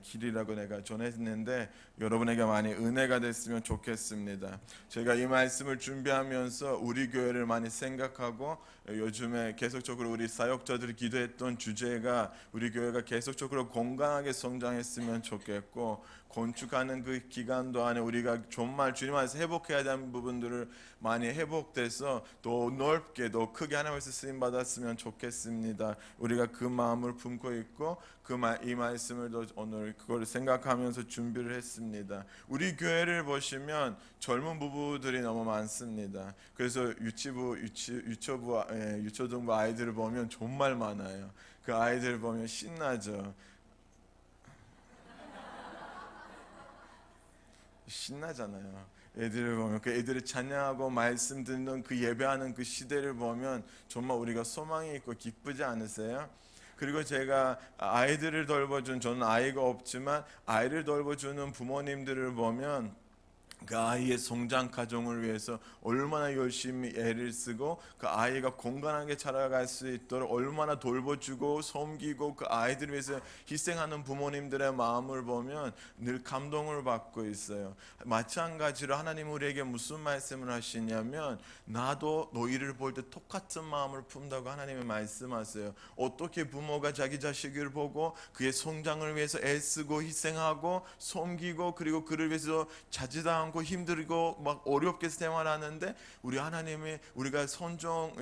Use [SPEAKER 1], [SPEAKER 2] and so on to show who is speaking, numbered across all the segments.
[SPEAKER 1] 길이라고 내가 전했는데 여러분에게 많이 은혜가 됐으면 좋겠습니다. 제가 이 말씀을 준비하면서 우리 교회를 많이 생각하고 요즘에 계속적으로 우리 사역자들이 기도했던 주제가 우리 교회가 계속적으로 건강하게 성장했으면 좋겠고, 건축하는 그 기간도 안에 우리가 정말 주님 안에서 회복해야 되는 부분들을 많이 회복돼서 더 넓게 더 크게 하나님께서 쓰임 받았으면 좋겠습니다. 우리가 그 마음을 품고 있고 이 말씀을 오늘 그걸 생각하면서 준비를 했습니다. 우리 교회를 보시면 젊은 부부들이 너무 많습니다. 그래서 유초등부 아이들을 보면 정말 많아요. 그 아이들 보면 신나죠. 신나잖아요. 애들을 보면 그 애들이 찬양하고 말씀 듣는 그 예배하는 그 시대를 보면 정말 우리가 소망이 있고 기쁘지 않으세요? 그리고 제가 아이들을 돌봐준, 저는 아이가 없지만 아이를 돌봐주는 부모님들을 보면 그 아이의 성장 과정을 위해서 얼마나 열심히 애를 쓰고 그 아이가 건강하게 자라갈 수 있도록 얼마나 돌봐주고 섬기고 그 아이들을 위해서 희생하는 부모님들의 마음을 보면 늘 감동을 받고 있어요. 마찬가지로 하나님 우리에게 무슨 말씀을 하시냐면, 나도 너희를 볼 때 똑같은 마음을 품다고 하나님이 말씀하세요. 어떻게 부모가 자기 자식을 보고 그의 성장을 위해서 애쓰고 희생하고 섬기고 그리고 그를 위해서 자지당하고 힘들고 막 어렵게 생활하는데, 우리 하나님이 우리가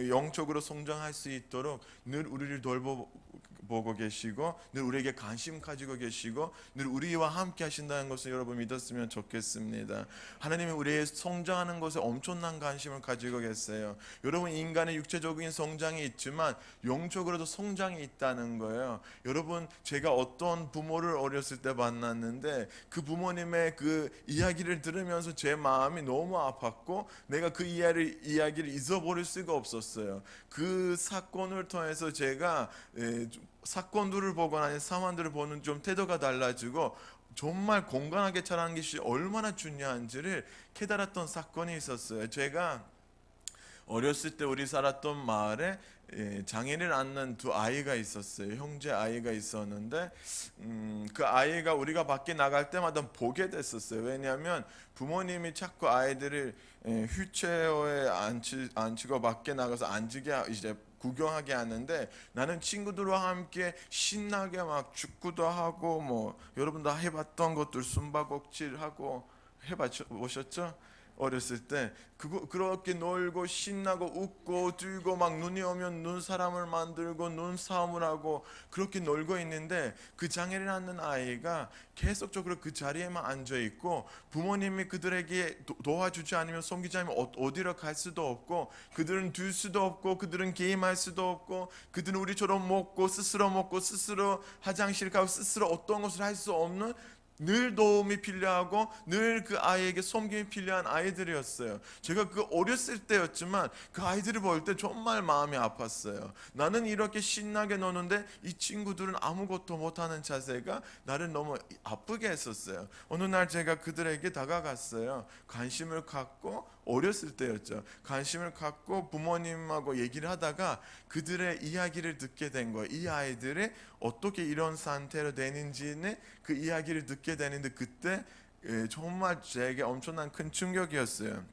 [SPEAKER 1] 영적으로 성장할 수 있도록 늘 우리를 돌보고 계시고 늘 우리에게 관심 가지고 계시고 늘 우리와 함께 하신다는 것을 여러분 믿었으면 좋겠습니다. 하나님이 우리의 성장하는 것에 엄청난 관심을 가지고 계세요. 여러분, 인간의 육체적인 성장이 있지만 영적으로도 성장이 있다는 거예요. 여러분, 제가 어떤 부모를 어렸을 때 만났는데 그 부모님의 그 이야기를 들으면서 제 마음이 너무 아팠고 내가 그 이야기를 잊어버릴 수가 없었어요. 그 사건을 통해서 제가 사건들을 보거나 아니면 사람들을 보는 좀 태도가 달라지고 정말 건강하게 자라는 것이 얼마나 중요한지를 깨달았던 사건이 있었어요. 제가 어렸을 때 우리 살았던 마을에 장애를 낳는 두 아이가 있었어요. 형제 아이가 있었는데 그 아이가 우리가 밖에 나갈 때마다 보게 됐었어요. 왜냐하면 부모님이 자꾸 아이들을 휠체어에 앉히고 밖에 나가서 앉게 이제 구경하게 하는데, 나는 친구들과 함께 신나게 막 축구도 하고 뭐 여러분 다 해봤던 것들 숨바꼭질 하고 해보셨죠? 어렸을 때 그렇게 놀고 신나고 웃고 뛰고 막 눈이 오면 눈사람을 만들고 눈싸움을 하고 그렇게 놀고 있는데, 그 장애를 낳는 아이가 계속적으로 그 자리에만 앉아 있고 부모님이 그들에게 도와주지 않으면 섬기지 않으면 어디로 갈 수도 없고 그들은 들 수도 없고 그들은 게임할 수도 없고 그들은 우리처럼 먹고 스스로 화장실 가고 스스로 어떤 것을 할 수 없는, 늘 도움이 필요하고 늘 그 아이에게 섬김이 필요한 아이들이었어요. 제가 그 어렸을 때였지만 그 아이들을 볼 때 정말 마음이 아팠어요. 나는 이렇게 신나게 노는데 이 친구들은 아무것도 못하는 자세가 나를 너무 아프게 했었어요. 어느 날 제가 그들에게 다가갔어요. 관심을 갖고, 어렸을 때였죠. 관심을 갖고 부모님하고 얘기를 하다가 그들의 이야기를 듣게 된 거예요. 이 아이들이 어떻게 이런 상태로 되는지는 그 이야기를 듣게 되는데, 그때 정말 제게 엄청난 큰 충격이었어요.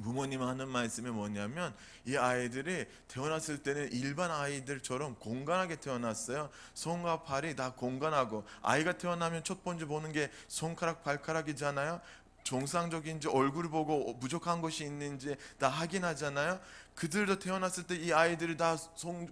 [SPEAKER 1] 부모님 하는 말씀이 뭐냐면, 이 아이들이 태어났을 때는 일반 아이들처럼 건강하게 태어났어요. 손과 발이 다 건강하고, 아이가 태어나면 첫 번째 보는 게 손가락 발가락이잖아요. 정상적인지 얼굴을 보고 부족한 것이 있는지 다 확인하잖아요. 그들도 태어났을 때 이 아이들이 다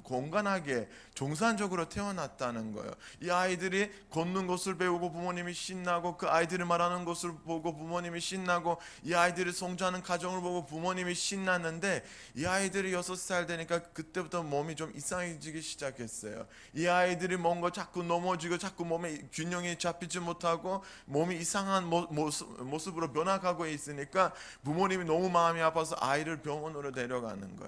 [SPEAKER 1] 건강하게 정상적으로 태어났다는 거예요. 이 아이들이 걷는 것을 배우고 부모님이 신나고, 그 아이들이 말하는 것을 보고 부모님이 신나고, 이 아이들이 성장하는 과정을 보고 부모님이 신났는데, 이 아이들이 6살 되니까 그때부터 몸이 좀 이상해지기 시작했어요. 이 아이들이 뭔가 자꾸 넘어지고 자꾸 몸에 균형이 잡히지 못하고 몸이 이상한 모습으로 변화가고 있으니까 부모님이 너무 마음이 아파서 아이를 병원으로 데려가는 거예요.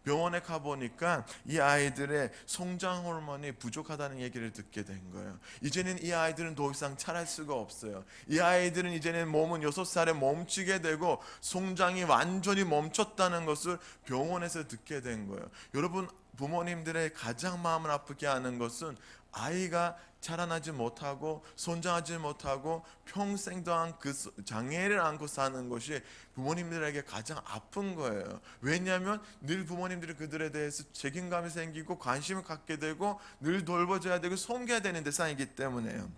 [SPEAKER 1] 병원에 가보니까 이 아이들의 성장 호르몬이 부족하다는 얘기를 듣게 된 거예요. 이제는 이 아이들은 더 이상 자랄 수가 없어요. 이 아이들은 이제는 몸은 6살에 멈추게 되고 성장이 완전히 멈췄다는 것을 병원에서 듣게 된 거예요. 여러분, 부모님들의 가장 마음을 아프게 하는 것은 아이가 자라나지 못하고 성장하지 못하고 평생 동안 그 장애를 안고 사는 것이 부모님들에게 가장 아픈 거예요. 왜냐하면 늘 부모님들이 그들에 대해서 책임감이 생기고 관심을 갖게 되고 늘 돌봐줘야 되고 섬겨야 되는 대상이기 때문에요.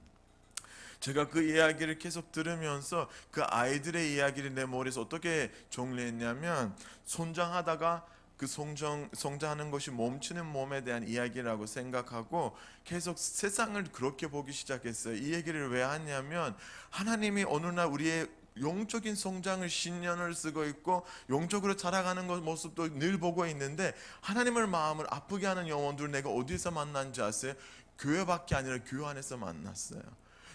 [SPEAKER 1] 제가 그 이야기를 계속 들으면서 그 아이들의 이야기를 내 머리에서 어떻게 정리했냐면, 성장하다가 그 성장하는 것이 멈추는 몸에 대한 이야기라고 생각하고 계속 세상을 그렇게 보기 시작했어요. 이 얘기를 왜 하냐면, 하나님이 어느 날 우리의 영적인 성장을 신년을 쓰고 있고 영적으로 자라가는 모습도 늘 보고 있는데, 하나님의 마음을 아프게 하는 영혼들 내가 어디서 만난지 아세요? 교회밖에 아니라 교회 안에서 만났어요.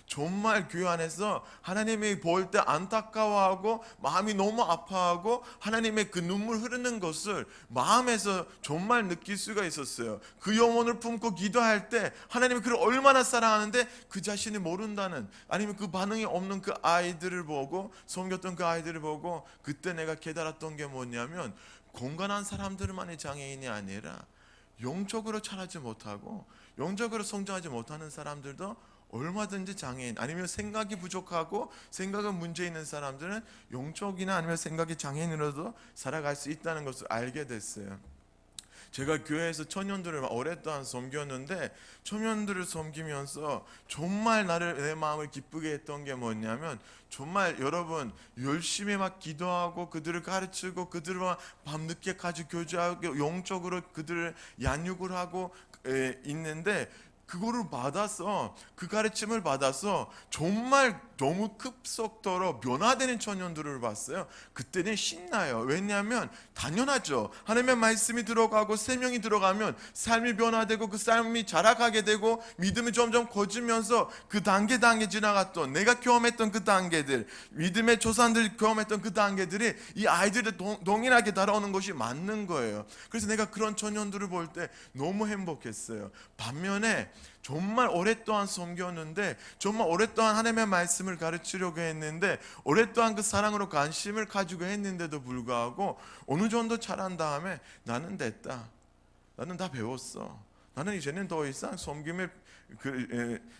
[SPEAKER 1] 정말 교회 안에서 하나님이 볼 때 안타까워하고 마음이 너무 아파하고 하나님의 그 눈물 흐르는 것을 마음에서 정말 느낄 수가 있었어요. 그 영혼을 품고 기도할 때 하나님이 그를 얼마나 사랑하는데 그 자신이 모른다는, 아니면 그 반응이 없는 그 아이들을 보고, 섬겼던 그 아이들을 보고 그때 내가 깨달았던 게 뭐냐면, 건강한 사람들만이 장애인이 아니라 영적으로 자라지 못하고 영적으로 성장하지 못하는 사람들도 얼마든지 장애인, 아니면 생각이 부족하고 생각은 문제 있는 사람들은 영적이나 아니면 생각이 장애인으로도 살아갈 수 있다는 것을 알게 됐어요. 제가 교회에서 청년들을 오랫동안 섬겼는데, 청년들을 섬기면서 정말 내 마음을 기쁘게 했던 게 뭐냐면, 정말 여러분 열심히 막 기도하고 그들을 가르치고 그들과 밤늦게까지 교제하고 영적으로 그들을 양육을 하고 있는데, 그거를 받아서, 그 가르침을 받아서 정말 너무 급속도로 변화되는 청년들을 봤어요. 그때는 신나요. 왜냐하면 당연하죠. 하나님의 말씀이 들어가고 생명이 들어가면 삶이 변화되고 그 삶이 자라가게 되고 믿음이 점점 커지면서 그 단계 지나갔던, 내가 경험했던 그 단계들, 믿음의 조상들 경험했던 그 단계들이 이 아이들을 동일하게 따라오는 것이 맞는 거예요. 그래서 내가 그런 청년들을 볼 때 너무 행복했어요. 반면에 정말 오랫동안 섬겼는데, 정말 오랫동안 하나님의 말씀을 가르치려고 했는데, 오랫동안 그 사랑으로 관심을 가지고 했는데도 불구하고 어느 정도 자란 다음에 나는 됐다, 나는 다 배웠어, 나는 이제는 더 이상 섬김을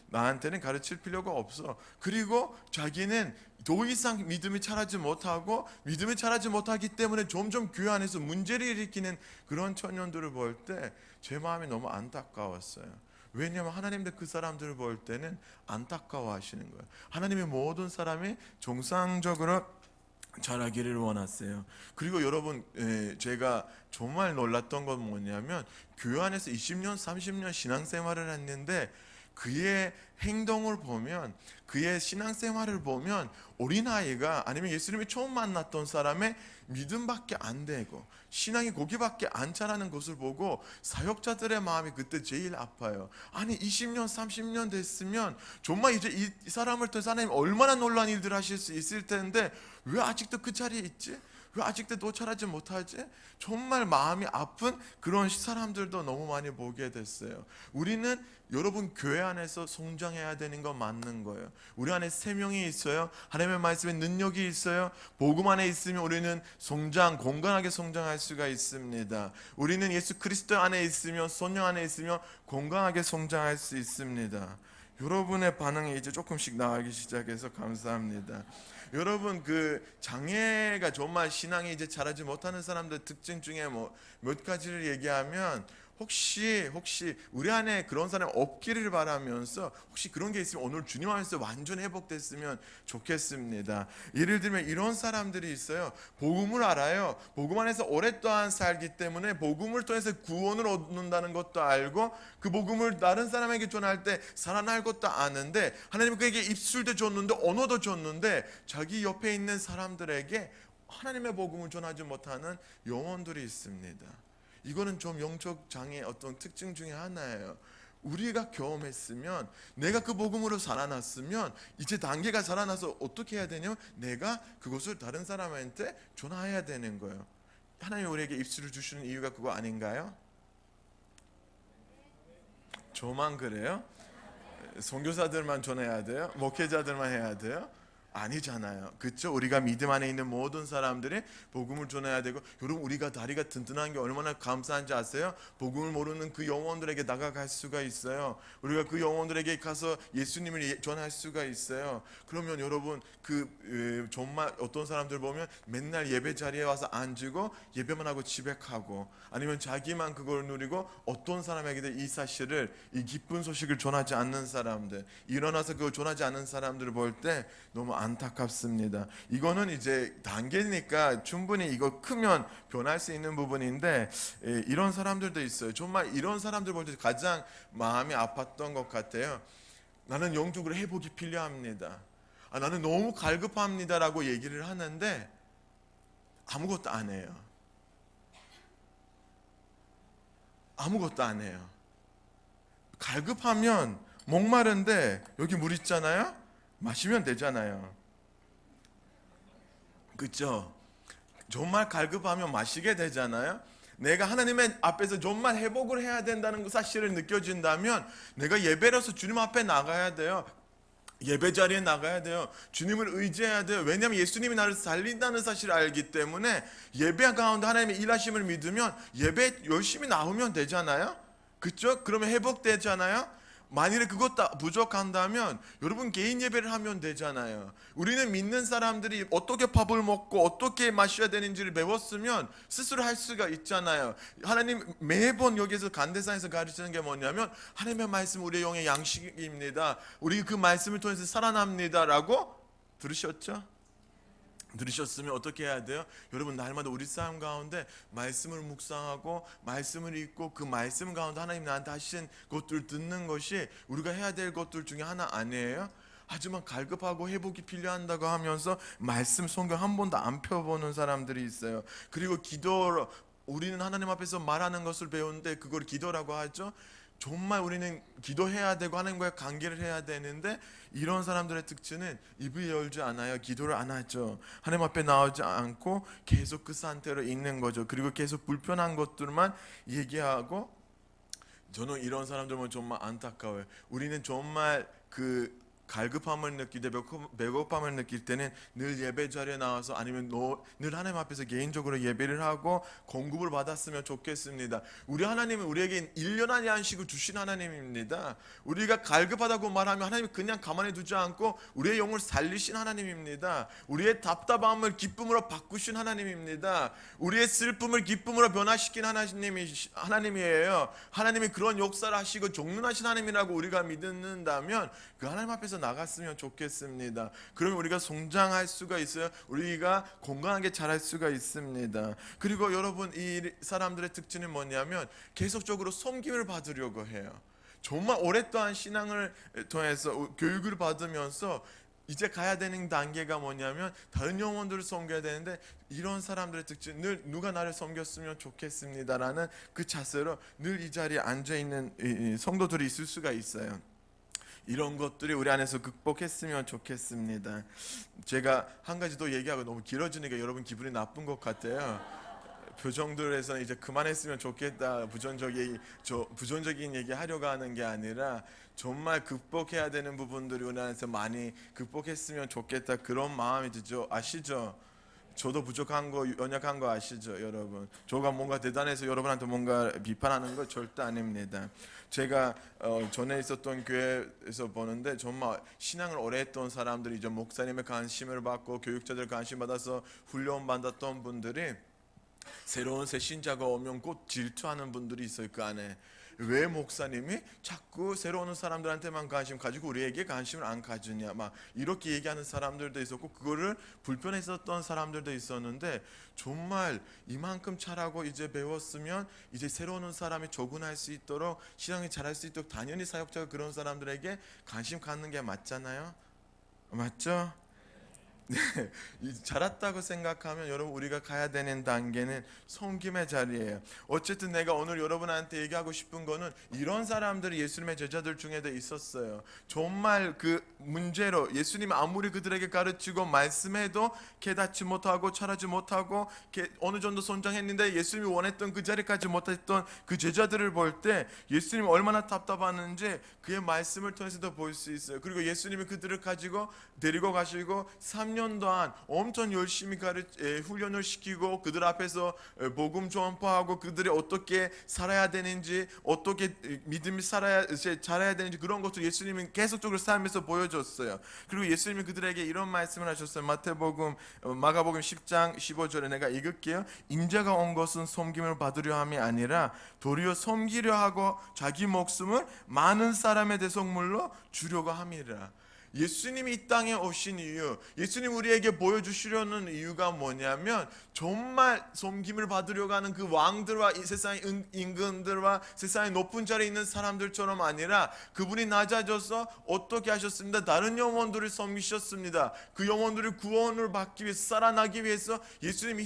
[SPEAKER 1] 나한테는 가르칠 필요가 없어. 그리고 자기는 더 이상 믿음이 자라지 못하고, 믿음이 자라지 못하기 때문에 점점 교회 안에서 문제를 일으키는 그런 청년들을 볼 때 제 마음이 너무 안타까웠어요. 왜냐하면 하나님도 그 사람들을 볼 때는 안타까워하시는 거예요. 하나님의 모든 사람이 정상적으로 자라기를 원하세요. 그리고 여러분, 제가 정말 놀랐던 건 뭐냐면, 교회 안에서 20년 30년 신앙생활을 했는데 그의 행동을 보면, 그의 신앙생활을 보면 어린아이가, 아니면 예수님이 처음 만났던 사람의 믿음밖에 안 되고 신앙이 거기밖에 안 자라는 것을 보고 사역자들의 마음이 그때 제일 아파요. 아니 20년 30년 됐으면 정말 이제 이 사람을 통해서 하나님 얼마나 놀라운 일들 하실 수 있을 텐데 왜 아직도 그 자리에 있지? 왜 아직도 도착하지 못하지? 정말 마음이 아픈 그런 사람들도 너무 많이 보게 됐어요. 우리는 여러분 교회 안에서 성장해야 되는 건 맞는 거예요. 우리 안에 생명이 있어요. 하나님의 말씀에 능력이 있어요. 복음 안에 있으면 우리는 건강하게 성장할 수가 있습니다. 우리는 예수 그리스도 안에 있으면, 성령 안에 있으면 건강하게 성장할 수 있습니다. 여러분의 반응이 이제 조금씩 나가기 시작해서 감사합니다. 여러분, 그 장애가 정말 신앙이 이제 자라지 못하는 사람들 특징 중에 몇 가지를 얘기하면, 혹시 우리 안에 그런 사람이 없기를 바라면서, 혹시 그런 게 있으면 오늘 주님 안에서 완전 회복됐으면 좋겠습니다. 예를 들면 이런 사람들이 있어요. 복음을 알아요. 복음 안에서 오랫동안 살기 때문에 복음을 통해서 구원을 얻는다는 것도 알고, 그 복음을 다른 사람에게 전할 때 살아날 것도 아는데, 하나님은 그에게 입술도 줬는데 언어도 줬는데 자기 옆에 있는 사람들에게 하나님의 복음을 전하지 못하는 영혼들이 있습니다. 이거는 좀 영적 장애의 어떤 특징 중에 하나예요. 우리가 경험했으면, 내가 그 복음으로 살아났으면 이제 단계가 살아나서 어떻게 해야 되냐면 내가 그것을 다른 사람한테 전해야 되는 거예요. 하나님이 우리에게 입술을 주시는 이유가 그거 아닌가요? 저만 그래요? 선교사들만 전해야 돼요? 목회자들만 해야 돼요? 아니잖아요. 그렇죠? 우리가 믿음 안에 있는 모든 사람들이 복음을 전해야 되고, 여러분 우리가 다리가 튼튼한 게 얼마나 감사한지 아세요? 복음을 모르는 그 영혼들에게 나가갈 수가 있어요. 우리가 그 영혼들에게 가서 예수님을 전할 수가 있어요. 그러면 여러분 정말 어떤 사람들 보면 맨날 예배 자리에 와서 앉고 예배만 하고 집에 가고, 아니면 자기만 그걸 누리고 어떤 사람에게도 이 사실을, 이 기쁜 소식을 전하지 않는 사람들, 일어나서 그걸 전하지 않는 사람들을 볼 때 너무 안타깝습니다. 이거는 이제 단계니까 충분히 이거 크면 변할 수 있는 부분인데, 이런 사람들도 있어요. 정말 이런 사람들 볼 때 가장 마음이 아팠던 것 같아요. 나는 영적으로 회복이 필요합니다. 나는 너무 갈급합니다라고 얘기를 하는데 아무것도 안 해요. 아무것도 안 해요. 갈급하면 목마른데 여기 물 있잖아요. 마시면 되잖아요. 그렇죠? 정말 갈급하면 마시게 되잖아요. 내가 하나님의 앞에서 정말 회복을 해야 된다는 그 사실을 느껴진다면 내가 예배로서 주님 앞에 나가야 돼요. 예배 자리에 나가야 돼요. 주님을 의지해야 돼요. 왜냐하면 예수님이 나를 살린다는 사실을 알기 때문에 예배 가운데 하나님의 일하심을 믿으면 예배 열심히 나오면 되잖아요. 그렇죠? 그러면 회복되잖아요. 만일에 그것도 부족한다면 여러분 개인 예배를 하면 되잖아요. 우리는 믿는 사람들이 어떻게 밥을 먹고 어떻게 마셔야 되는지를 배웠으면 스스로 할 수가 있잖아요. 하나님 매번 여기서 간대상에서 가르치는 게 뭐냐면, 하나님의 말씀 우리의 영의 양식입니다. 우리 그 말씀을 통해서 살아납니다라고 들으셨죠? 들으셨으면 어떻게 해야 돼요? 여러분 날마다 우리 삶 가운데 말씀을 묵상하고 말씀을 읽고 그 말씀 가운데 하나님 나한테 하신 것들을 듣는 것이 우리가 해야 될 것들 중에 하나 아니에요? 하지만 갈급하고 회복이 필요한다고 하면서 말씀 성경 한 번도 안 펴보는 사람들이 있어요. 그리고 기도로 우리는 하나님 앞에서 말하는 것을 배우는데 그걸 기도라고 하죠. 정말 우리는 기도해야 되고 하나님과의 관계를 해야 되는데 이런 사람들의 특징은 입을 열지 않아요. 기도를 안 하죠. 하나님 앞에 나오지 않고 계속 그 상태로 있는 거죠. 그리고 계속 불편한 것들만 얘기하고, 저는 이런 사람들 보면 정말 안타까워요. 우리는 정말 그 갈급함을 느낄 때, 배고픔을 느낄 때는 늘 예배 자리에 나와서 아니면 늘 하나님 앞에서 개인적으로 예배를 하고 공급을 받았으면 좋겠습니다. 우리 하나님은 우리에게 1년 안에 안식을 주신 하나님입니다. 우리가 갈급하다고 말하면 하나님이 그냥 가만히 두지 않고 우리의 영을 살리신 하나님입니다. 우리의 답답함을 기쁨으로 바꾸신 하나님입니다. 우리의 슬픔을 기쁨으로 변화시킨 하나님이에요. 하나님이 그런 역사를 하시고 종륜하신 하나님이라고 우리가 믿는다면 그 하나님 앞에서 나갔으면 좋겠습니다. 그러면 우리가 성장할 수가 있어요. 우리가 건강하게 자랄 수가 있습니다. 그리고 여러분 이 사람들의 특징은 뭐냐면 계속적으로 섬김을 받으려고 해요. 정말 오랫동안 신앙을 통해서 교육을 받으면서 이제 가야 되는 단계가 뭐냐면 다른 영혼들을 섬겨야 되는데, 이런 사람들의 특징, 늘 누가 나를 섬겼으면 좋겠습니다라는 그 자세로 늘 이 자리에 앉아있는 성도들이 있을 수가 있어요. 이런 것들이 우리 안에서 극복했으면 좋겠습니다. 제가 한 가지 더 얘기하고 너무 길어지니까 여러분 기분이 나쁜 것 같아요. 표정들에서 이제 그만했으면 좋겠다, 부정적인 얘기 하려고 하는 게 아니라 정말 극복해야 되는 부분들이 우리 안에서 많이 극복했으면 좋겠다, 그런 마음이 들죠. 아시죠? 저도 부족한 거, 연약한 거 아시죠, 여러분? 저가 뭔가 대단해서 여러분한테 뭔가 비판하는 거 절대 아닙니다. 제가 전에 있었던 교회에서 보는데 정말 신앙을 오래 했던 사람들이 이제 목사님의 관심을 받고 교육자들 관심 받아서 훈련 받았던 분들이 새로운 새 신자가 오면 곧 질투하는 분들이 있어요. 그 안에 왜 목사님이 자꾸 새로운 사람들한테만 관심 가지고 우리에게 관심을 안 가지냐, 막 이렇게 얘기하는 사람들도 있었고, 그거를 불편했었던 사람들도 있었는데, 정말 이만큼 잘하고 이제 배웠으면 이제 새로운 사람이 적응할 수 있도록, 신앙이 잘할 수 있도록 당연히 사역자가 그런 사람들에게 관심 갖는 게 맞잖아요. 맞죠? 자랐다고 생각하면 여러분 우리가 가야 되는 단계는 섬김의 자리예요. 어쨌든 내가 오늘 여러분한테 얘기하고 싶은 거는 이런 사람들이 예수님의 제자들 중에도 있었어요. 정말 그 문제로 예수님 아무리 그들에게 가르치고 말씀해도 깨닫지 못하고 잘하지 못하고 어느 정도 성장했는데 예수님이 원했던 그 자리까지 못했던 그 제자들을 볼 때 예수님이 얼마나 답답하는지 그의 말씀을 통해서도 볼 수 있어요. 그리고 예수님이 그들을 가지고 데리고 가시고 3년 동안 엄청 열심히 훈련을 시키고 그들 앞에서 복음 전파하고 그들이 어떻게 살아야 되는지 어떻게 믿음이 잘해야 되는지 그런 것도 예수님이 계속적으로 삶에서 보여줬어요. 그리고 예수님이 그들에게 이런 말씀을 하셨어요. 마가복음 10장 15절에 내가 읽을게요. 인자가 온 것은 섬김을 받으려 함이 아니라 도리어 섬기려 하고 자기 목숨을 많은 사람의 대속물로 주려고 함이라. 예수님이 이 땅에 오신 이유, 예수님 우리에게 보여주시려는 이유가 뭐냐면 정말 섬김을 받으려고 하는 그 왕들과 이 세상의 임금들과 세상의 높은 자리에 있는 사람들처럼 아니라 그분이 낮아져서 어떻게 하셨습니다. 다른 영혼들을 섬기셨습니다. 그 영혼들이 구원을 받기 위해서 살아나기 위해서 예수님이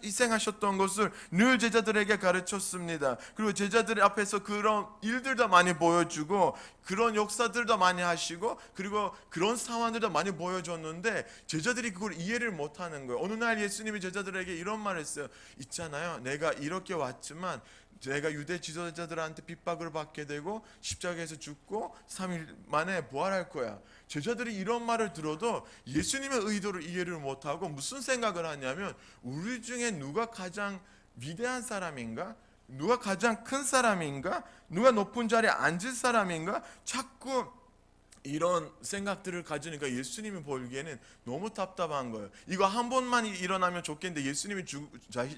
[SPEAKER 1] 희생하셨던 것을 늘 제자들에게 가르쳤습니다. 그리고 제자들 앞에서 그런 일들도 많이 보여주고 그런 역사들도 많이 하시고 그리고 그런 상황들도 많이 보여줬는데 제자들이 그걸 이해를 못하는 거예요. 어느 날 예수님이 제자들에게 이런 말을 했어요. 있잖아요, 내가 이렇게 왔지만 제가 유대 지도자들한테 핍박을 받게 되고 십자가에서 죽고 3일 만에 부활할 거야. 제자들이 이런 말을 들어도 예수님의 의도를 이해를 못하고 무슨 생각을 하냐면 우리 중에 누가 가장 위대한 사람인가? 누가 가장 큰 사람인가? 누가 높은 자리에 앉을 사람인가? 자꾸 이런 생각들을 가지니까 예수님이 보기에는 너무 답답한 거예요. 이거 한 번만 일어나면 좋겠는데 예수님이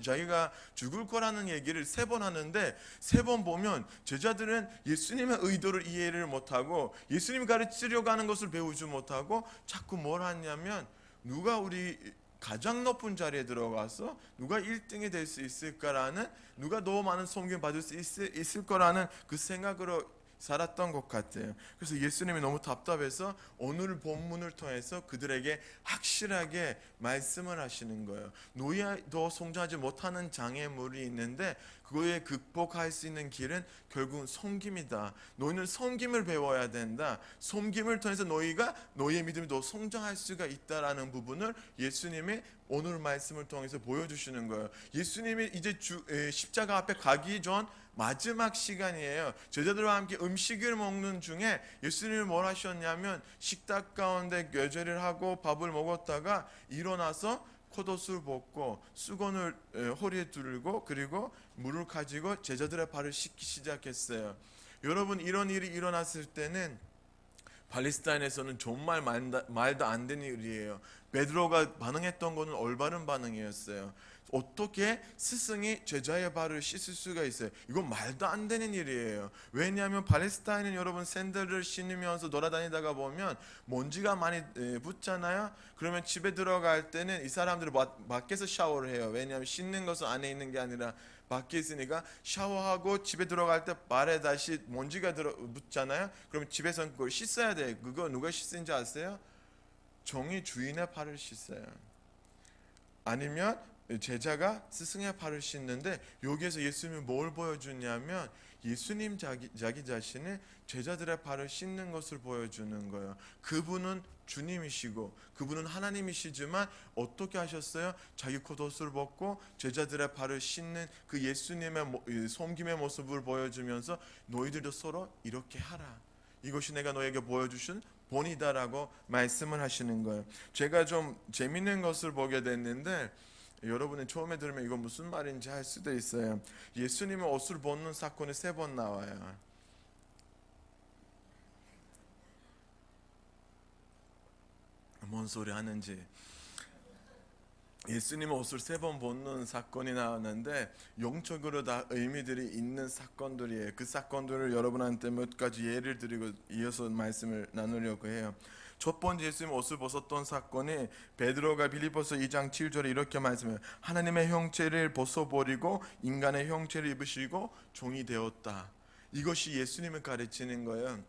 [SPEAKER 1] 자기가 죽을 거라는 얘기를 3번 하는데 3번 보면 제자들은 예수님의 의도를 이해를 못하고 예수님이 가르치려고 하는 것을 배우지 못하고 자꾸 뭘 하냐면 누가 우리 가장 높은 자리에 들어가서 누가 1등이 될 수 있을까라는, 누가 더 많은 섬김을 받을 수 있을 거라는 그 생각으로 살았던 것 같아요. 그래서 예수님이 너무 답답해서 오늘 본문을 통해서 그들에게 확실하게 말씀을 하시는 거예요. 너희도 성장하지 못하는 장애물이 있는데 그거에 극복할 수 있는 길은 결국은 섬김이다. 너희는 섬김을 배워야 된다. 섬김을 통해서 너희의 믿음이 더 성장할 수가 있다라는 부분을 예수님이 오늘 말씀을 통해서 보여주시는 거예요. 예수님이 이제 십자가 앞에 가기 전 마지막 시간이에요. 제자들과 함께 음식을 먹는 중에 예수님이 뭘 하셨냐면 식탁 가운데 궤제를 하고 밥을 먹었다가 일어나서 겉옷을 벗고 수건을 허리에 두르고 그리고 물을 가지고 제자들의 발을 씻기 시작했어요. 여러분, 이런 일이 일어났을 때는 팔레스타인에서는 정말 말도 안 되는 일이에요. 베드로가 반응했던 것은 올바른 반응이었어요. 어떻게 스승이 제자의 발을 씻을 수가 있어요? 이건 말도 안 되는 일이에요. 왜냐하면 팔레스타인은 여러분 샌들을 신으면서 돌아다니다가 보면 먼지가 많이 붙잖아요. 그러면 집에 들어갈 때는 이 사람들이 밖에서 샤워를 해요. 왜냐하면 씻는 것은 안에 있는 게 아니라 밖에 있으니까 샤워하고 집에 들어갈 때 발에 다시 먼지가 붙잖아요. 그러면 집에서는 그걸 씻어야 돼요. 그거 누가 씻는지 아세요? 종이 주인의 발을 씻어요. 아니면 제자가 스승의 발을 씻는데, 여기에서 예수님이 뭘 보여주냐면 예수님 자기 자신의 제자들의 발을 씻는 것을 보여주는 거예요. 그분은 주님이시고 그분은 하나님이시지만 어떻게 하셨어요? 자기 겉옷을 벗고 제자들의 발을 씻는 그 예수님의 섬김의 모습을 보여주면서 너희들도 서로 이렇게 하라. 이것이 내가 너에게 보여주신 본이다라고 말씀을 하시는 거예요. 제가 좀 재밌는 것을 보게 됐는데, 여러분이 처음에 들으면 이거 무슨 말인지 할 수도 있어요. 예수님의 옷을 벗는 사건이 3번 나와요. 뭔 소리 하는지. 예수님의 옷을 3번 벗는 사건이 나왔는데 영적으로 다 의미들이 있는 사건들이에요. 그 사건들을 여러분한테 몇 가지 예를 드리고 이어서 말씀을 나누려고 해요. 첫 번째, 예수님 옷을 벗었던 사건이 베드로가 빌립보서 2장 7절에 이렇게 말씀해요. 하나님의 형체를 벗어버리고 인간의 형체를 입으시고 종이 되었다. 이것이 예수님을 가르치는 거예요.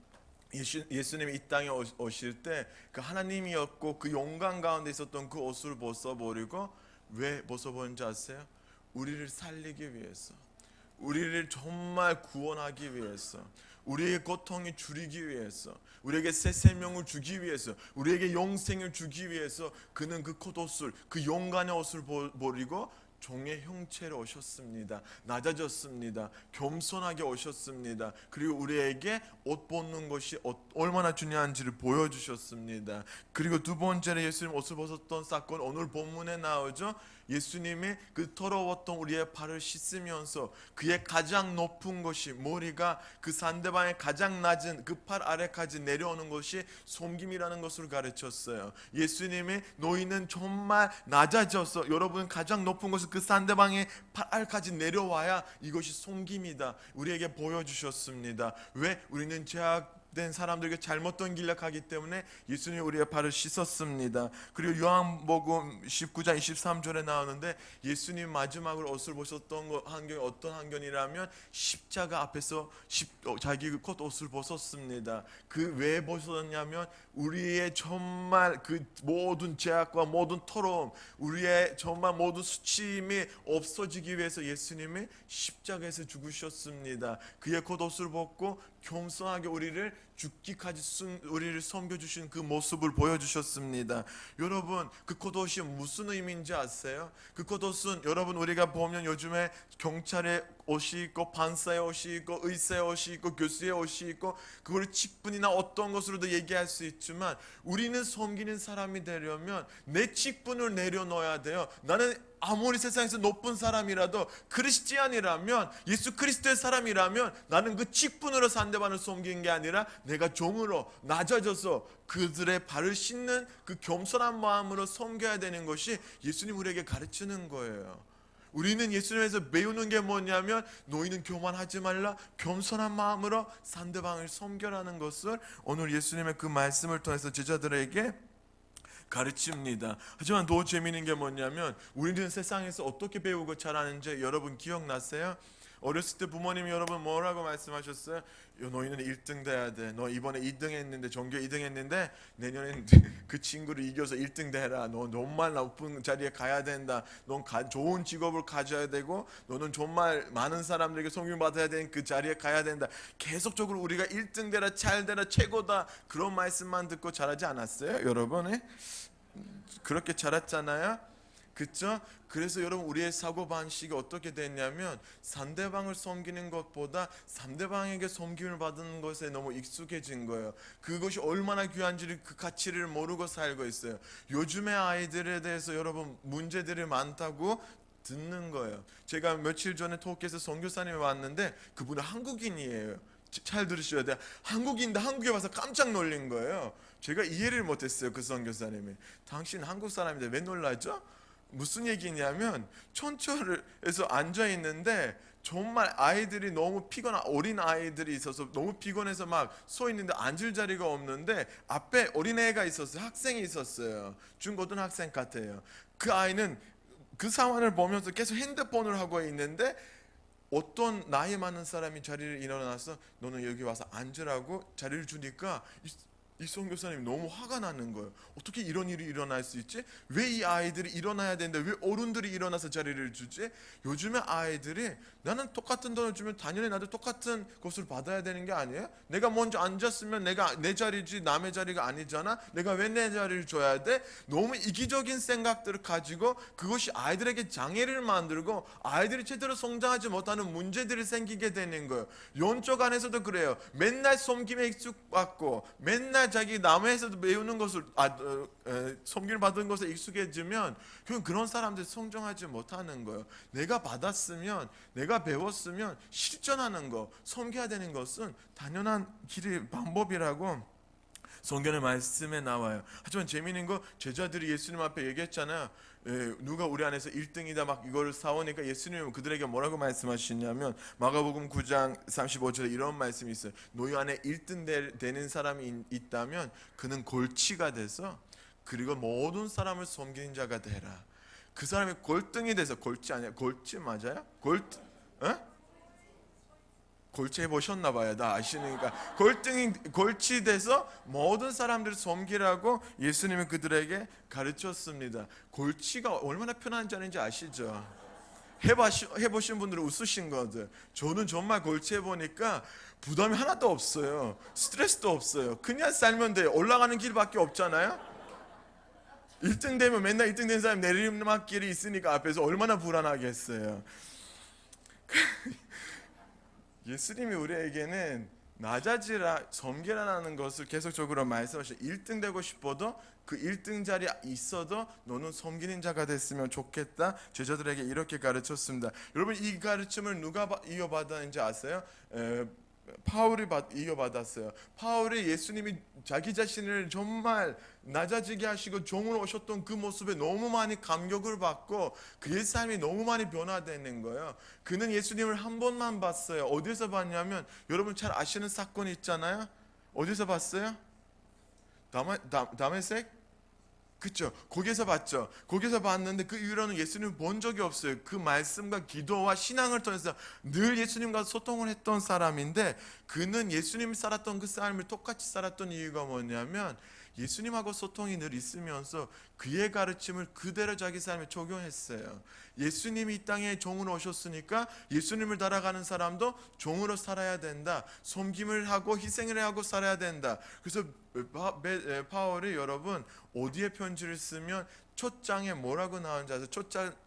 [SPEAKER 1] 예수님이 이 땅에 오실 때 그 하나님이었고 그 영광 가운데 있었던 그 옷을 벗어버리고 왜 벗어버린지 아세요? 우리를 살리기 위해서, 우리를 정말 구원하기 위해서, 우리의 고통이 줄이기 위해서, 우리에게 새 생명을 주기 위해서, 우리에게 영생을 주기 위해서 그는 그 겉옷을, 그 영광의 옷을 버리고 종의 형체로 오셨습니다. 낮아졌습니다. 겸손하게 오셨습니다. 그리고 우리에게 옷 벗는 것이 얼마나 중요한지를 보여주셨습니다. 그리고 두 번째로 예수님 옷을 벗었던 사건, 오늘 본문에 나오죠. 예수님이 그 더러웠던 우리의 발을 씻으면서 그의 가장 높은 것이, 머리가 그 상대방의 가장 낮은 그 팔 아래까지 내려오는 것이 섬김이라는 것을 가르쳤어요. 예수님이 너희는 정말 낮아져서 여러분 가장 높은 것을 그 상대방의 팔 아래까지 내려와야 이것이 섬김이다 우리에게 보여주셨습니다. 왜? 우리는 죄악된 사람들에게 잘못된 길을 가기 때문에 예수님이 우리의 발을 씻었습니다. 그리고 요한복음 19장 23절에 나오는데 예수님 마지막으로 옷을 벗었던 환경이 어떤 환경이라면 십자가 앞에서 자기 겉옷을 벗었습니다. 그 왜 벗었냐면 우리의 정말 그 모든 죄악과 모든 더러움, 우리의 정말 모든 수치임이 없어지기 위해서 예수님이 십자가에서 죽으셨습니다. 그의 겉옷을 벗고 겸손하게 우리를 죽기까지 우리를 섬겨주신 그 모습을 보여주셨습니다. 여러분 그 겉옷이 무슨 의미인지 아세요? 그 겉옷은 여러분 우리가 보면 요즘에 경찰의 옷이 있고 판사의 옷이 있고 의사의 옷이 있고 교수의 옷이 있고 그걸 직분이나 어떤 것으로도 얘기할 수 있지만 우리는 섬기는 사람이 되려면 내 직분을 내려놓아야 돼요. 나는 아무리 세상에서 높은 사람이라도 크리스티안이라면, 예수 그리스도의 사람이라면 나는 그 직분으로 상대방을 섬기는 게 아니라 내가 종으로 낮아져서 그들의 발을 씻는 그 겸손한 마음으로 섬겨야 되는 것이 예수님 우리에게 가르치는 거예요. 우리는 예수님에서 배우는 게 뭐냐면 너희는 교만하지 말라, 겸손한 마음으로 상대방을 섬겨라는 것을 오늘 예수님의 그 말씀을 통해서 제자들에게 가르칩니다. 하지만 더 재미있는 게 뭐냐면 우리는 세상에서 어떻게 배우고 자라는지 여러분 기억나세요? 어렸을 때 부모님이 여러분 뭐라고 말씀하셨어요? 너희는 1등 돼야 돼. 너 이번에 2등 했는데, 전교 2등 했는데 내년엔 그 친구를 이겨서 1등 되라. 너 정말 높은 자리에 가야 된다. 넌 좋은 직업을 가져야 되고 너는 정말 많은 사람들에게 섬김받아야 되는 그 자리에 가야 된다. 계속적으로 우리가 1등 되라, 잘 되라, 최고다 그런 말씀만 듣고 자라지 않았어요? 여러분 그렇게 자랐잖아요. 그렇죠? 그래서 여러분 우리의 사고방식이 어떻게 됐냐면 상대방을 섬기는 것보다 상대방에게 섬김을 받는 것에 너무 익숙해진 거예요. 그것이 얼마나 귀한지를, 그 가치를 모르고 살고 있어요. 요즘의 아이들에 대해서 여러분 문제들이 많다고 듣는 거예요. 제가 며칠 전에 터키에서 선교사님이 왔는데 그분은 한국인이에요. 잘 들으셔야 돼요. 한국인인데 한국에 와서 깜짝 놀란 거예요. 제가 이해를 못했어요. 그 선교사님이 당신 한국 사람인데 왜 놀라죠? 무슨 얘기냐면 천철에서 앉아 있는데 정말 아이들이 너무 피곤한, 어린 아이들이 있어서 너무 피곤해서 막 서 있는데 앉을 자리가 없는데 앞에 어린애가 있었어요. 학생이 있었어요. 중고등학생 같아요. 그 아이는 그 상황을 보면서 계속 핸드폰을 하고 있는데 어떤 나이 많은 사람이 자리를 일어나서 너는 여기 와서 앉으라고 자리를 주니까 이 선교사님이 너무 화가 나는 거예요. 어떻게 이런 일이 일어날 수 있지? 왜 이 아이들이 일어나야 되는데 왜 어른들이 일어나서 자리를 주지? 요즘에 아이들이 나는 똑같은 돈을 주면 당연히 나도 똑같은 것을 받아야 되는 게 아니에요? 내가 먼저 앉았으면 내가 내 자리지 남의 자리가 아니잖아. 내가 왜 내 자리를 줘야 돼? 너무 이기적인 생각들을 가지고 그것이 아이들에게 장애를 만들고 아이들이 제대로 성장하지 못하는 문제들이 생기게 되는 거예요. 영적 안에서도 그래요. 맨날 섬김에 익숙받고 맨날 자기 남에서도 배우는 것을 섬김을 받은 것에 익숙해지면 그런 사람들이 성장하지 못하는 거예요. 내가 받았으면, 내가 배웠으면 실천하는 거, 섬겨야 되는 것은 당연한 길이 방법이라고 성경의 말씀에 나와요. 하지만 재미있는 거 제자들이 예수님 앞에 얘기했잖아요. 누가 우리 안에서 1등이다 막 이거를 사오니까 예수님은 그들에게 뭐라고 말씀하시냐면 마가복음 9장 35절에 이런 말씀이 있어요. 너희 안에 1등 되는 사람이 있다면 그는 골치가 돼서 그리고 모든 사람을 섬기는 자가 되라. 그 사람이 골등이 돼서, 골치 아니야? 골치 맞아요? 골치 해보셨나 봐요. 다 아시니까 골치 돼서 모든 사람들을 섬기라고 예수님이 그들에게 가르쳤습니다. 골치가 얼마나 편한지 아는지 아시죠? 해보신 분들은 웃으신 거죠. 저는 정말 골치 해보니까 부담이 하나도 없어요. 스트레스도 없어요. 그냥 살면 돼요. 올라가는 길밖에 없잖아요. 1등 되면 맨날 1등 된 사람이 내리막길이 있으니까 앞에서 얼마나 불안하겠어요. 예수님이 우리에게는 낮아지라, 섬기라는 것을 계속적으로 말씀하셔요. 1등 되고 싶어도 그 1등 자리에 있어도 너는 섬기는 자가 됐으면 좋겠다. 제자들에게 이렇게 가르쳤습니다. 여러분, 이 가르침을 누가 이어받았는지 아세요? 바울이 이어받았어요. 바울이 예수님이 자기 자신을 정말 낮아지게 하시고 종으로 오셨던 그 모습에 너무 많이 감격을 받고 그의 삶이 너무 많이 변화되는 거예요. 그는 예수님을 한 번만 봤어요. 어디서 봤냐면, 여러분 잘 아시는 사건이 있잖아요. 어디서 봤어요? 다메섹? 그쵸? 거기서 봤죠. 거기서 봤는데 그 이후로는 예수님을 본 적이 없어요. 그 말씀과 기도와 신앙을 통해서 늘 예수님과 소통을 했던 사람인데, 그는 예수님이 살았던 그 삶을 똑같이 살았던 이유가 뭐냐면, 예수님하고 소통이 늘 있으면서 그의 가르침을 그대로 자기 삶에 적용했어요. 예수님이 이 땅에 종으로 오셨으니까 예수님을 따라가는 사람도 종으로 살아야 된다. 섬김을 하고 희생을 하고 살아야 된다. 그래서 바울이, 여러분, 어디에 편지를 쓰면 첫 장에 뭐라고 나오는지 아세요?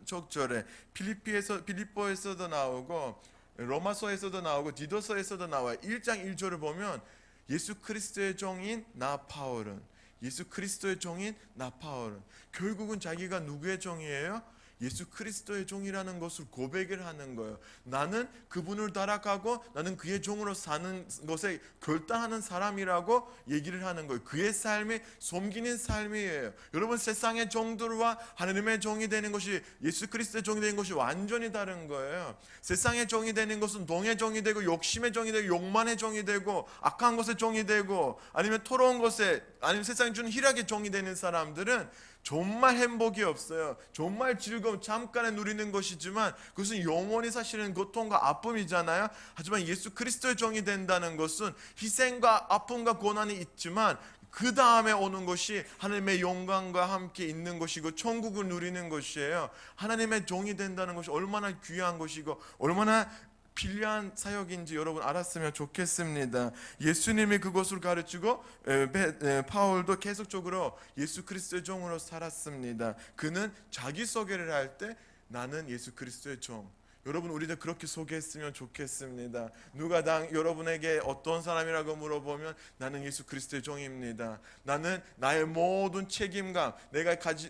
[SPEAKER 1] 첫 절에 빌립보에서도 나오고 로마서에서도 나오고 디도서에서도 나와요. 1장 1절을 보면 예수 그리스도의 종인 나 바울은, 예수 그리스도의 종인 나 바울은, 결국은 자기가 누구의 종이에요? 예수 그리스도의 종이라는 것을 고백을 하는 거예요. 나는 그분을 따라가고 나는 그의 종으로 사는 것에 결단하는 사람이라고 얘기를 하는 거예요. 그의 삶이 섬기는 삶이에요. 여러분, 세상의 종들과 하나님의 종이 되는 것이, 예수 그리스도의 종이 되는 것이 완전히 다른 거예요. 세상의 종이 되는 것은 동의 종이 되고 욕심의 종이 되고 욕만의 종이 되고 악한 것의 종이 되고 아니면 토로운 것에, 아니면 세상이 주는 희락의 종이 되는 사람들은 정말 행복이 없어요. 정말 즐거움, 잠깐에 누리는 것이지만 그것은 영원히 사실은 고통과 아픔이잖아요. 하지만 예수 그리스도의 종이 된다는 것은 희생과 아픔과 고난이 있지만 그 다음에 오는 것이 하나님의 영광과 함께 있는 것이고 천국을 누리는 것이에요. 하나님의 종이 된다는 것이 얼마나 귀한 것이고 얼마나 필요한 사역인지 여러분 알았으면 좋겠습니다. 예수님이 그것을 가르치고 바울도 계속적으로 예수 그리스도의 종으로 살았습니다. 그는 자기 소개를 할 때 나는 예수 그리스도의 종, 여러분 우리도 그렇게 소개했으면 좋겠습니다. 누가 여러분에게 어떤 사람이라고 물어보면 나는 예수 그리스도의 종입니다. 나는 나의 모든 책임감,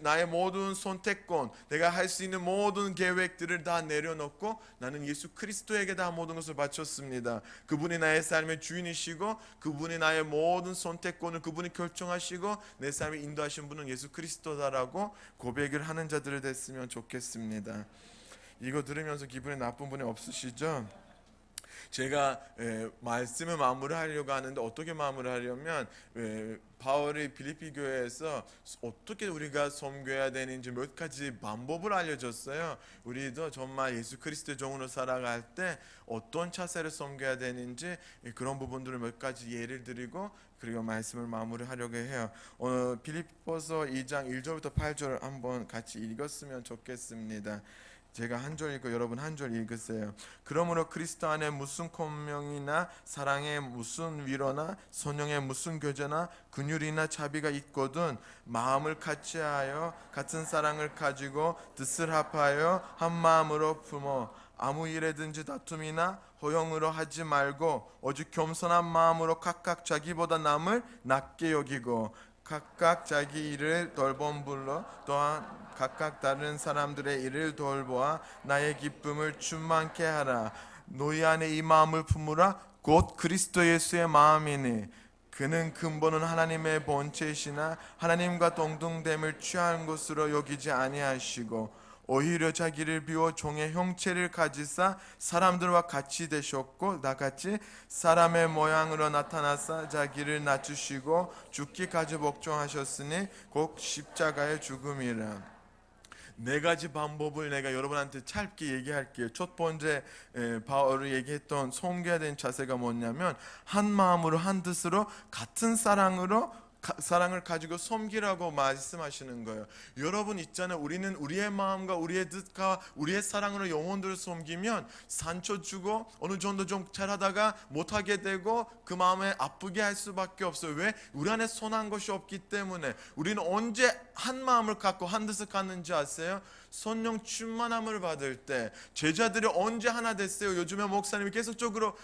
[SPEAKER 1] 나의 모든 선택권, 내가 할 수 있는 모든 계획들을 다 내려놓고 나는 예수 그리스도에게 다 모든 것을 바쳤습니다. 그분이 나의 삶의 주인이시고 그분이 나의 모든 선택권을 그분이 결정하시고 내 삶을 인도하신 분은 예수 그리스도다라고 고백을 하는 자들이 됐으면 좋겠습니다. 이거 들으면서 기분이 나쁜 분이 없으시죠? 제가 말씀을 마무리하려고 하는데 어떻게 마무리하려면 바울이 빌립비 교회에서 어떻게 우리가 섬겨야 되는지 몇 가지 방법을 알려줬어요. 우리도 정말 예수 그리스도의 종으로 살아갈 때 어떤 차세를 섬겨야 되는지 그런 부분들을 몇 가지 예를 드리고 그리고 말씀을 마무리하려고 해요. 빌립보서 2장 1절부터 8절을 한번 같이 읽었으면 좋겠습니다. 제가 한 절 읽고 여러분 한 절 읽으세요. 그러므로 그리스도 안에 무슨 권명이나 사랑에 무슨 위로나 선영에 무슨 교제나 긍휼이나 자비가 있거든 마음을 같이하여 같은 사랑을 가지고 뜻을 합하여 한 마음으로 품어 아무 일에든지 다툼이나 허용으로 하지 말고 오직 겸손한 마음으로 각각 자기보다 남을 낮게 여기고 각각 자기 일을 돌봄불로 또한 각각 다른 사람들의 일을 돌보아 나의 기쁨을 충만케 하라. 너희 안에 이 마음을 품으라. 곧 그리스도 예수의 마음이니 그는 근본은 하나님의 본체이시나 하나님과 동등됨을 취한 것으로 여기지 아니하시고 오히려 자기를 비워 종의 형체를 가지사 사람들과 같이 되셨고 나같이 사람의 모양으로 나타나사 자기를 낮추시고 죽기까지 복종하셨으니 곧 십자가의 죽음이라. 네 가지 방법을 내가 여러분한테 짧게 얘기할게요. 첫 번째, 바울이 얘기했던 섬겨야 되는 자세가 뭐냐면 한 마음으로 한 뜻으로 같은 사랑을 가지고 섬기라고 말씀하시는 거예요. 여러분 있잖아요. 우리는 우리의 마음과 우리의 뜻과 우리의 사랑으로 영혼들을 섬기면 상처 주고 어느 정도 좀 잘하다가 못하게 되고 그 마음에 아프게 할 수밖에 없어요. 왜? 우리 안에 선한 것이 없기 때문에. 우리는 언제 한 마음을 갖고 한 뜻을 갖는지 아세요? 성령 충만함을 받을 때. 제자들이 언제 하나 됐어요? 요즘에 목사님이 계속적으로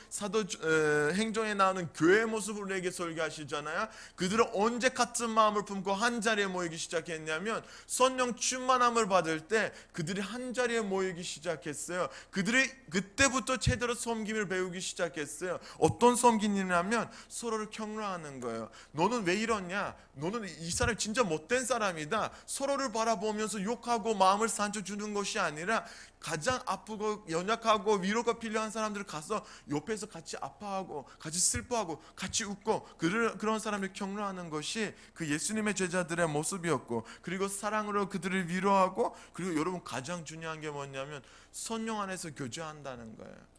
[SPEAKER 1] 행정에 나오는 교회의 모습을 우리에게 설교하시잖아요. 그들은 언제 같은 마음을 품고 한 자리에 모이기 시작했냐면 성령 충만함을 받을 때 그들이 한 자리에 모이기 시작했어요. 그들이 그때부터 제대로 섬김을 배우기 시작했어요. 어떤 섬김이냐면 서로를 격려하는 거예요. 너는 왜 이러냐? 너는 이 사람 진짜 못된 사람이다. 서로를 바라보면서 욕하고 마음을 상처 주는 것이 아니라 가장 아프고 연약하고 위로가 필요한 사람들을 가서 옆에서 같이 아파하고 같이 슬퍼하고 같이 웃고 그런 사람을 격려하는 것이 그 예수님의 제자들의 모습이었고, 그리고 사랑으로 그들을 위로하고, 그리고 여러분 가장 중요한 게 뭐냐면 성령 안에서 교제한다는 거예요.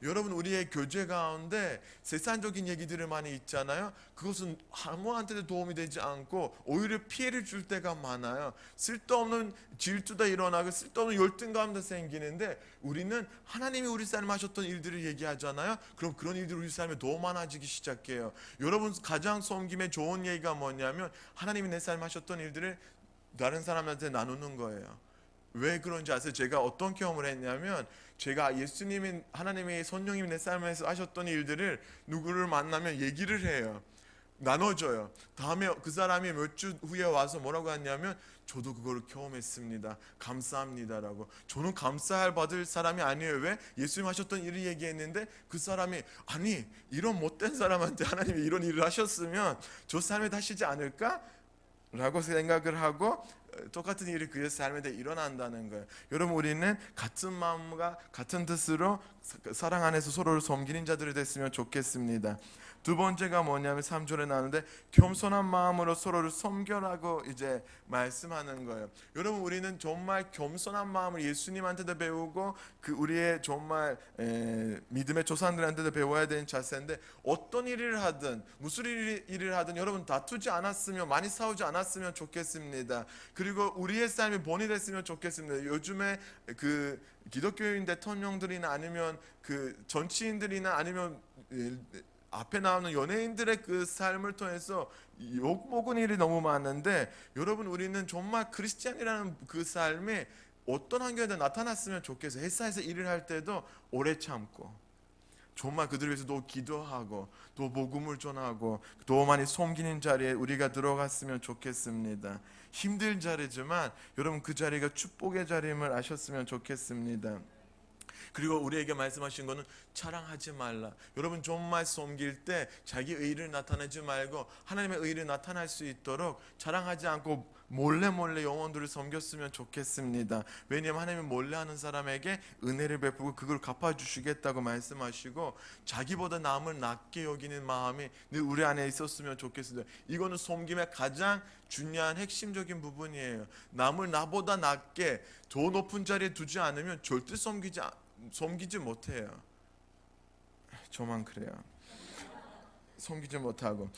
[SPEAKER 1] 여러분 우리의 교제 가운데 세상적인 얘기들이 많이 있잖아요. 그것은 아무한테도 도움이 되지 않고 오히려 피해를 줄 때가 많아요. 쓸데없는 질투가 일어나고 쓸데없는 열등감도 생기는데, 우리는 하나님이 우리 삶에 하셨던 일들을 얘기하잖아요. 그럼 그런 일들이 우리 삶에 더 많아지기 시작해요. 여러분 가장 섬김의 좋은 얘기가 뭐냐면 하나님이 내 삶에 하셨던 일들을 다른 사람한테 나누는 거예요. 왜 그런지 아세요? 제가 어떤 경험을 했냐면, 제가 예수님이 하나님의 성령님이 내 삶에서 하셨던 일들을 누구를 만나면 얘기를 해요. 나눠줘요. 다음에 그 사람이 몇 주 후에 와서 뭐라고 하냐면 저도 그걸 경험했습니다. 감사합니다라고. 저는 감사할 받을 사람이 아니에요. 왜? 예수님 하셨던 일을 얘기했는데 그 사람이 아니 이런 못된 사람한테 하나님이 이런 일을 하셨으면 저 삶에 하시지 않을까? 라고 생각을 하고 똑같은 일이 그의 삶에 대해 일어난다는 거예요. 여러분 우리는 같은 마음과 같은 뜻으로 사랑 안에서 서로를 섬기는 자들이 됐으면 좋겠습니다. 두 번째가 뭐냐면 3절에 나오는데 겸손한 마음으로 서로를 섬겨라고 이제 말씀하는 거예요. 여러분 우리는 정말 겸손한 마음을 예수님한테도 배우고 그 우리의 정말 믿음의 조상들한테도 배워야 되는 자세인데, 어떤 일을 하든 무슨 일을 하든 여러분 다투지 않았으면, 많이 싸우지 않았으면 좋겠습니다. 그리고 우리의 삶이 본이 됐으면 좋겠습니다. 요즘에 그 기독교인 대통령들이나 아니면 그 정치인들이나 아니면 앞에 나오는 연예인들의 그 삶을 통해서 욕먹은 일이 너무 많은데, 여러분 우리는 정말 크리스찬이라는 그 삶이 어떤 환경에도 나타났으면 좋겠어요. 회사에서 일을 할 때도 오래 참고 정말 그들을 위해서 또 기도하고 또 복음을 전하고 더 많이 섬기는 자리에 우리가 들어갔으면 좋겠습니다. 힘든 자리지만 여러분 그 자리가 축복의 자리임을 아셨으면 좋겠습니다. 그리고 우리에게 말씀하신 거는 자랑하지 말라. 여러분 정말 섬길 때 자기 의를 나타내지 말고 하나님의 의를 나타날 수 있도록 자랑하지 않고 몰래 영혼들을 섬겼으면 좋겠습니다. 왜냐하면 하나님은 몰래 하는 사람에게 은혜를 베푸고 그걸 갚아주시겠다고 말씀하시고, 자기보다 남을 낮게 여기는 마음이 늘 우리 안에 있었으면 좋겠습니다. 이거는 섬김의 가장 중요한 핵심적인 부분이에요. 남을 나보다 낮게 더 높은 자리에 두지 않으면 절대 섬기지 못해요. 저만 그래요. 섬기지 못하고.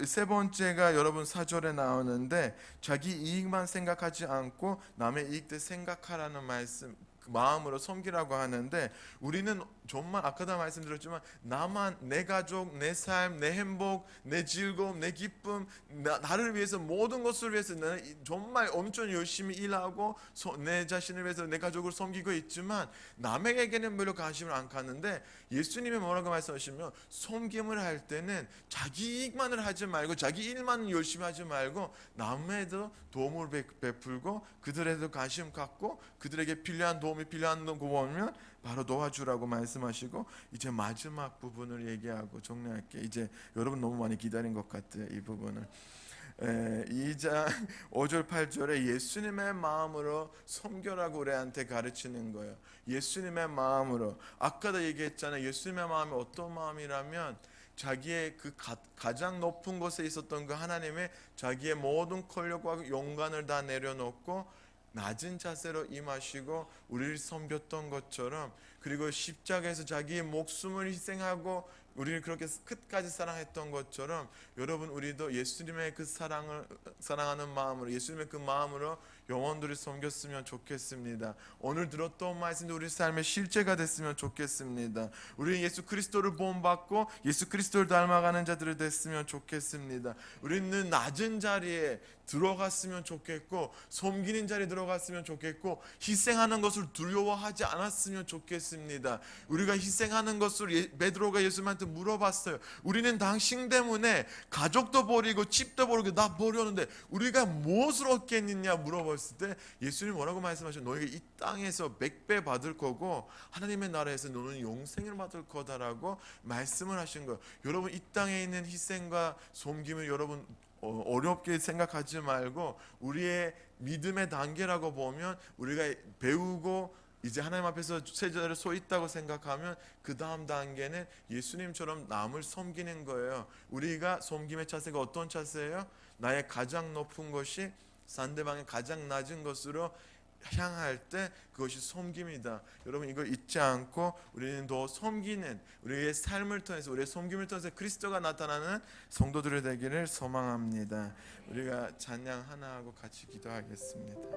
[SPEAKER 1] 세 번째가 여러분 4절에 나오는데 자기 이익만 생각하지 않고 남의 이익도 생각하라는 말씀, 그 마음으로 섬기라고 하는데, 우리는 정말 아까도 말씀드렸지만 나만, 내 가족, 내 삶, 내 행복, 내 즐거움, 내 기쁨, 나를 위해서 모든 것을 위해서 나는 정말 엄청 열심히 일하고 내 자신을 위해서 내 가족을 섬기고 있지만 남에게는 별로 관심을 안 갖는데, 예수님이 뭐라고 말씀하시면 섬김을 할 때는 자기 이익만을 하지 말고 자기 일만 열심히 하지 말고 남에도 도움을 베풀고 그들에도 관심 갖고 그들에게 도움이 필요한 거 보면 바로 도와주라고 말씀하시고, 이제 마지막 부분을 얘기하고 정리할게요. 이제 여러분 너무 많이 기다린 것 같아요. 이 부분을 2장 5절 8절에 예수님의 마음으로 섬겨라고 우리한테 가르치는 거예요. 예수님의 마음으로. 아까도 얘기했잖아요. 예수님의 마음이 어떤 마음이라면 자기의 그 가장 높은 곳에 있었던 그 하나님의 자기의 모든 권력과 영광을 다 내려놓고 낮은 자세로 임하시고 우리를 섬겼던 것처럼, 그리고 십자가에서 자기의 목숨을 희생하고 우리를 그렇게 끝까지 사랑했던 것처럼, 여러분 우리도 예수님의 그 사랑하는 마음으로, 예수님의 그 마음으로 영혼들을 섬겼으면 좋겠습니다. 오늘 들었던 말씀도 우리 삶의 실제가 됐으면 좋겠습니다. 우리는 예수 그리스도를 본받고 예수 그리스도를 닮아가는 자들이 됐으면 좋겠습니다. 우리는 낮은 자리에 들어갔으면 좋겠고, 섬기는 자리에 들어갔으면 좋겠고, 희생하는 것을 두려워하지 않았으면 좋겠습니다. 우리가 희생하는 것을 베드로가 예수님한테 물어봤어요. 우리는 당신 때문에 가족도 버리고 집도 버리고 나 버렸는데 우리가 무엇을 얻겠느냐 물어봤을 때 예수님 뭐라고 말씀하셨어요? 너희가 이 땅에서 100배 받을 거고 하나님의 나라에서 너는 영생을 받을 거다라고 말씀을 하신 거예요. 여러분, 이 땅에 있는 희생과 섬김을 여러분 어렵게 생각하지 말고, 우리의 믿음의 단계라고 보면 우리가 배우고 이제 하나님 앞에서 세자를 서 있다고 생각하면 그 다음 단계는 예수님처럼 남을 섬기는 거예요. 우리가 섬김의 자세가 어떤 자세예요? 나의 가장 높은 것이 상대방의 가장 낮은 것으로 향할 때 그것이 섬김이다. 여러분, 이걸 잊지 않고 우리는 더 섬기는, 우리의 삶을 통해서, 우리의 섬김을 통해서 그리스도가 나타나는 성도들이 되기를 소망합니다. 우리가 찬양 하나 하고 같이 기도하겠습니다.